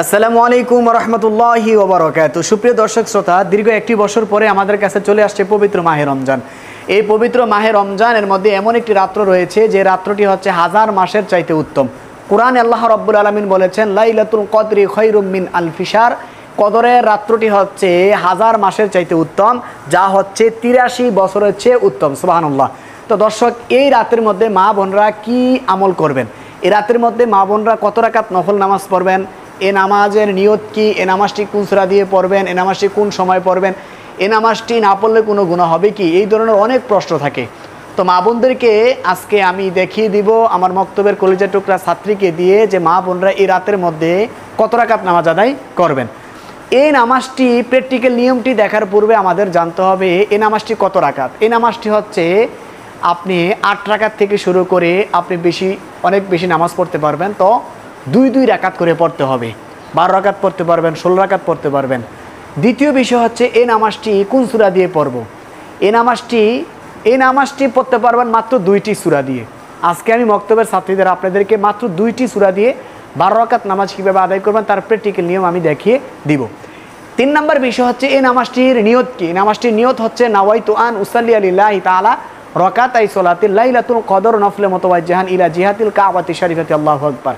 আসসালামু আলাইকুম রহমতুল্লাহি ওয়া বারাকাতুহু। সুপ্রিয় দর্শক শ্রোতা, দীর্ঘ একটি বছর পরে আমাদের কাছে চলে আসছে পবিত্র মাহে রমজান। এই পবিত্র মাহে রমজানের মধ্যে এমন একটি রাত্র রয়েছে যে রাত্রটি হচ্ছে হাজার মাসের চাইতে উত্তম। কোরআনে আল্লাহ রাব্বুল আলামিন বলেছেন, লাইলাতুল কদরি খায়রুম মিন আলফি শাহর। কদরের রাত্রটি হচ্ছে হাজার মাসের চাইতে উত্তম, যা হচ্ছে 83 বছরের চেয়ে উত্তম। সুবহানাল্লাহ। তো দর্শক, এই রাতের মধ্যে মা বোনরা কি আমল করবেন? এই রাতের মধ্যে মা বোনরা কত রাকাত নফল নামাজ পড়বেন? এ নামাজের নিয়ত কি? এ নামাজটি কোন সূরা দিয়ে পড়বেন? এ নামাজটি কোন সময় পড়বেন? এ নামাজটি না পড়লে কোনো গুনাহ হবে কি? এই ধরনের অনেক প্রশ্ন থাকে। তো মা বোনদেরকে আজকে আমি দেখিয়ে দিব আমার মক্তবের কলিজা টুকরা ছাত্রীকে দিয়ে, যে মা বোনরা এই রাতের মধ্যে কত রাকাত নামাজ আদায় করবেন। এই নামাজটি প্র্যাকটিক্যাল নিয়মটি দেখার পূর্বে আমাদের জানতে হবে এই নামাজটি কত রাকাত। এই নামাজটি হচ্ছে আপনি 8 রাকাত থেকে শুরু করে আপনি অনেক বেশি নামাজ পড়তে পারবেন। তো 2 রাকাত করে পড়তে হবে। 12 রাকাত পড়তে পারবেন, 16 রাকাত পড়তে পারবেন। দ্বিতীয় বিষয় হচ্ছে এই নামাজটি কোন সূরা দিয়ে পড়ব। এই নামাজটি পড়তে পারবেন মাত্র 2টি সূরা দিয়ে। আজকে আমি মক্তবের ছাত্রীদের আপনাদেরকে মাত্র 2টি সূরা দিয়ে 12 রাকাত নামাজ কীভাবে আদায় করবেন তার প্র্যাকটিক্যাল নিয়ম আমি দেখিয়ে দিব। 3 নম্বর বিষয় হচ্ছে এই নামাজটির নিয়ত কি। নামাজটির নিয়ত হচ্ছে নাওয়াইতু আন উসাল্লি লিল্লাহি তাআলা রাকাতাই সালাতিল লাইলাতুল কদর নফলে মুতাওয়াজ্জিহান ইলা জিহাতিল কাবাতি শরীফাতি আল্লাহু আকবার।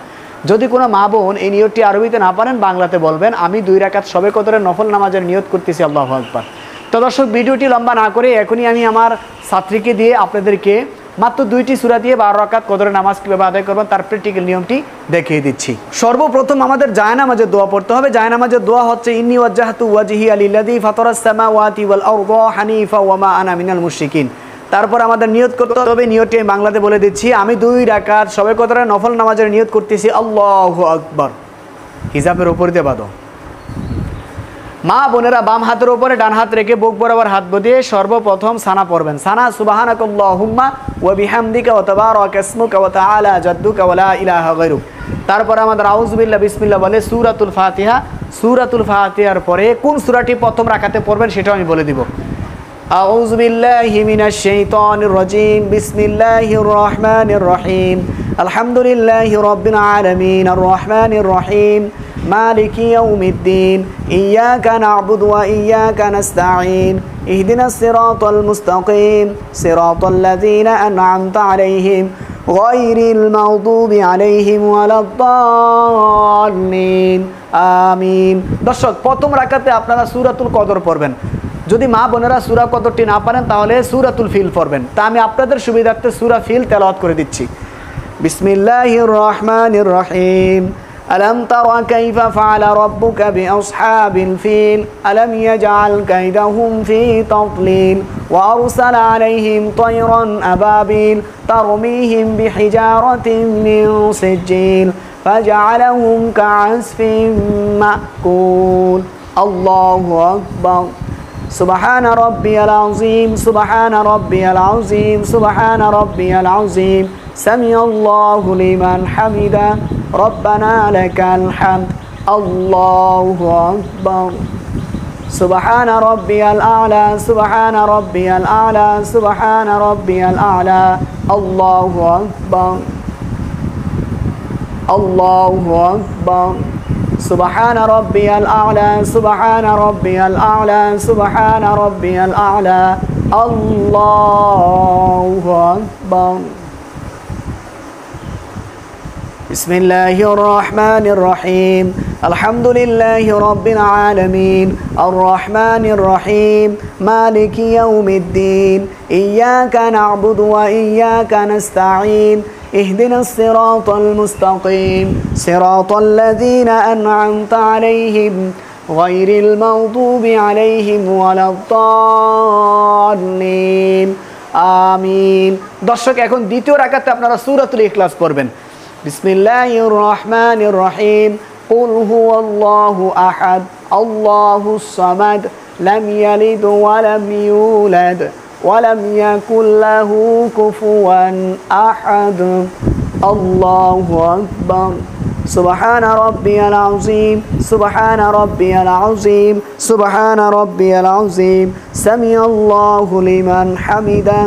যদি কোনো মা বোন এই নিয়তটি আরবিতে না পারেন, বাংলাতে বলবেন, আমি 2 রাকাত শবে কদরের নফল নামাজের নিয়ত করতেছি, আল্লাহু আকবার। তো দর্শক, ভিডিওটি লম্বা না করে এখনই আমি আমার ছাত্রীকে দিয়ে আপনাদেরকে মাত্র 2টি সূরা দিয়ে 12 রাকাত কদরের নামাজ কীভাবে আদায় করবেন তার প্র্যাকটিক্যাল নিয়মটি দেখিয়ে দিচ্ছি। সর্বপ্রথম আমাদের জায়নামাজের দোয়া পড়তে হবে। জায়নামাজের দোয়া হচ্ছে, ইন্নী ওয়াজ্জাহতু ওয়াজহিয়া লিল্লাযী ফাতারাস সামাওয়াতি ওয়াল আরদা হানিফা ওয়া মা আনা মিনাল মুশরিকিন। তারপর আমাদের নিয়ত করতে হবে। নিয়তটি আমি বাংলাতে বলে দিচ্ছি। আমি 2 রাকাত শবে কদরের নফল নামাজের নিয়ত করতেছি, আল্লাহু আকবার। হিজাবের উপর দিয়ে বাঁধো। মা বোনেরা বাম হাতের উপরে ডান হাত রেখে বুক বরাবর হাত বদিয়ে সর্বপ্রথম সানা পড়বেন। সানা সুবহানাকাল্লাহুম্মা ওয়া বিহামদিকা ওয়া তাবারাকা ইসমুকা ওয়া তাআলা জাদ্দুকা ওয়া লা ইলাহা গায়রুক। তারপর আমাদের আউযু বিল্লাহি বিসমিল্লাহ বলে সূরাতুল ফাতিহা। সূরাতুল ফাতিহার পরে কোন সূরাটি প্রথম রাকাতে পড়বেন সেটাও আমি বলে দিব। আউযু বিল্লাহি মিনাশ শাইতানির রাজীম। বিসমিল্লাহির রহমানির রহিম। আলহামদুলিল্লাহি রাব্বিল আলামিন আর রহমানির রহিম মালিকি ইয়াউমিদ্দিন। ইয়্যাকা না'বুদু ওয়া ইয়্যাকা নাস্তাঈন। ইহদিনাস সিরাতাল মুস্তাকিম সিরাতাল লাযীনা আন'আমতা আলাইহিম গায়রিল মাগদুবি আলাইহিম ওয়ালাদ-দাল্লিন। আমিন। দর্শক, প্রথম রাকাতে আপনারা সূরাতুল কদর পড়বেন। যদি মা বোনেরা সূরা কদরটি না পারেন তাহলে সূরাতুল ফিল পড়বেন। তা আমি আপনাদের সুবিধার্থে সূরা ফিল তেলাওয়াত করে দিচ্ছি। বিসমিল্লাহির রহমানির রহিম। আলম তারা কাইফা ফাআলা রাব্বুকা বিআসহাবিল ফিল আলম ইয়াজআল কাইদাহুম ফি তাদলিল ওয়া আরসালা আলাইহিম তায়রান আবাবিল তারমিহিম বিহিজারাতিন মিন সিজিল ফাজআলাহুম কাআসফিন মাকুল। আল্লাহু আকবার। سبحان ربي العظيم سبحان ربي العظيم سبحان ربي العظيم سمع الله لمن حمده ربنا لك الحمد الله أكبر. سبحان ربي الأعلى سبحان ربي الأعلى سبحان ربي الأعلى الله أكبر الله أكبر. سبحان ربي الأعلى سبحان ربي الأعلى سبحان ربي الأعلى الله أكبر. بسم الله الرحمن الرحيم. الحمد لله رب العالمين الرحمن الرحيم مالك يوم الدين. إياك نعبد وإياك نستعين. اهدنا الصراط المستقيم صراط الذين أنعمت عليهم غير المغضوب عليهم ولا الضالين. আমিন। দর্শক, এখন দ্বিতীয় রাকাতে আপনারা সূরাতুল ইখলাস পড়বেন। বিসমিল্লাহির রহমানির রহিম। কুল হুয়াল্লাহু আহাদ আল্লাহুস সামাদ লাম ইয়ালিদ ওয়া লাম ইউলাদ ولم يكن له كفوا أحد. الله أكبر. سبحان ربي العظيم سبحان ربي العظيم سبحان ربي العظيم سمع الله لمن حمده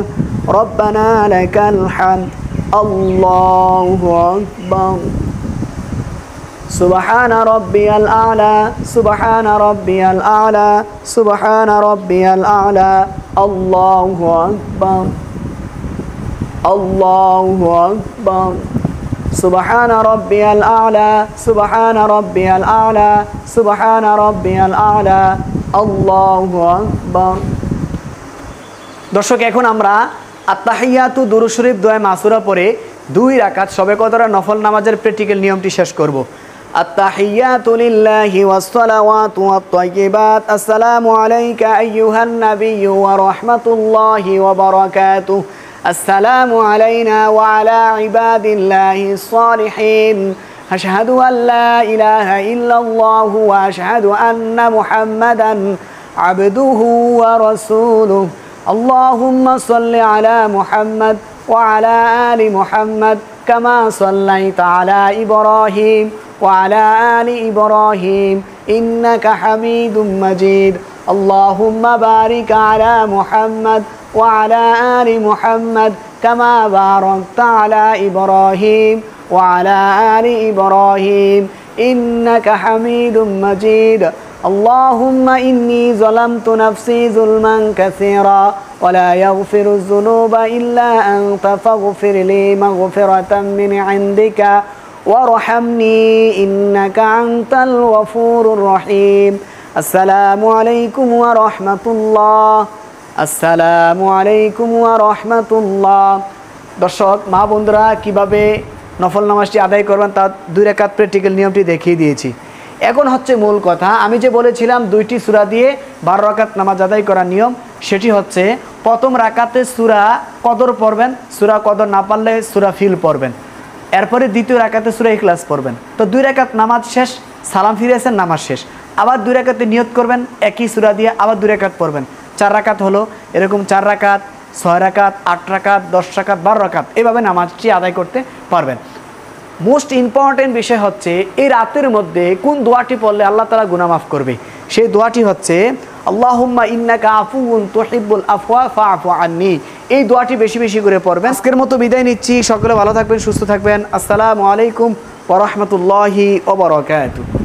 ربنا لك الحمد. الله أكبر. سبحان ربي الأعلى سبحان ربي الأعلى سبحان ربي الأعلى الله أكبر الله أكبر سبحان ربي الأعلى سبحان ربي الأعلى سبحان ربي الأعلى الله أكبر দর্শক এখন আমরা আত্তাহিয়াতু দুরূদ শরীফ দোয়া মাসুরা পড়ে 2 রাকাত শবে কদরের নফল নামাজের প্র্যাকটিক্যাল নিয়মটি শেষ করব আত্তাহিয়াতু লিল্লাহি ওয়াস সালাওয়াতু ওয়াত তাইয়্যিবাত আসসালামু আলাইকা আইয়ুহান নাবিয়্যু ওয়া রাহমাতুল্লাহি ওয়া বারাকাতুহু আসসালামু আলাইনা ওয়া আলা ইবাদিল্লাহিস সালিহিন আশহাদু আল লা ইলাহা ইল্লাল্লাহু ওয়া আশহাদু আন্না মুহাম্মাদান আবদুহু ওয়া রাসূলুহু اللهم صل على محمد وعلى آل محمد كما صليت على إبراهيم وعلى آل إبراهيم إنك حميد مجيد اللهم بارك على محمد وعلى آل محمد كما باركت على إبراهيم وعلى آل إبراهيم إنك حميد مجيد اللهم إني ظلمت نفسي ظلما كثيرا ولا يغفر الذنوب إلا أنت فاغفر لي مغفرة من عندك وارحمني إنك أنت الغفور الرحيم السلام عليكم ورحمة الله السلام عليكم ورحمة الله দর্শক মা বন্ধুরা কিভাবে নফল নামাজটি আদায় করবেন তা 2 রাকাত প্র্যাকটিক্যাল নিয়মটি দেখিয়ে দিয়েছি এখন হচ্ছে মূল কথা আমি যে বলেছিলাম 2টি সূরা দিয়ে 12 রাকাত নামাজ আদায় করার নিয়ম সেটি হচ্ছে প্রথম রাকাতে সূরা কদর পড়বেন সূরা কদর না পারলে সূরা ফিল পড়বেন এরপরে দ্বিতীয় রাকাতে সূরা ইখলাস পড়বেন তো 2 রাকাত নামাজ শেষ সালাম ফিরেছেন নামাজ শেষ আবার 2 রাকাতে নিয়ত করবেন একই সূরা দিয়ে আবার 2 রাকাত পড়বেন 4 রাকাত হলো এরকম 4 রাকাত 6 রাকাত 8 রাকাত 10 রাকাত 12 রাকাত এভাবে নামাজটি আদায় করতে পারবেন মোস্ট ইম্পর্টেন্ট বিষয় হচ্ছে এই রাতের মধ্যে কোন দোয়াটি পড়লে আল্লাহ তাআলা গুনাহ মাফ করবে সেই দোয়াটি হচ্ছে আল্লাহুম্মা ইন্নাকা আফুউন তুহিব্বুল আফওয়া ফাআফু আন্নী এই দোয়াটি বেশি বেশি করে পড়বেন আজকের মতো বিদায় নিচ্ছি সকলে ভালো থাকবেন সুস্থ থাকবেন আসসালামু আলাইকুম ওয়া রাহমাতুল্লাহি ওয়া বারাকাতুহু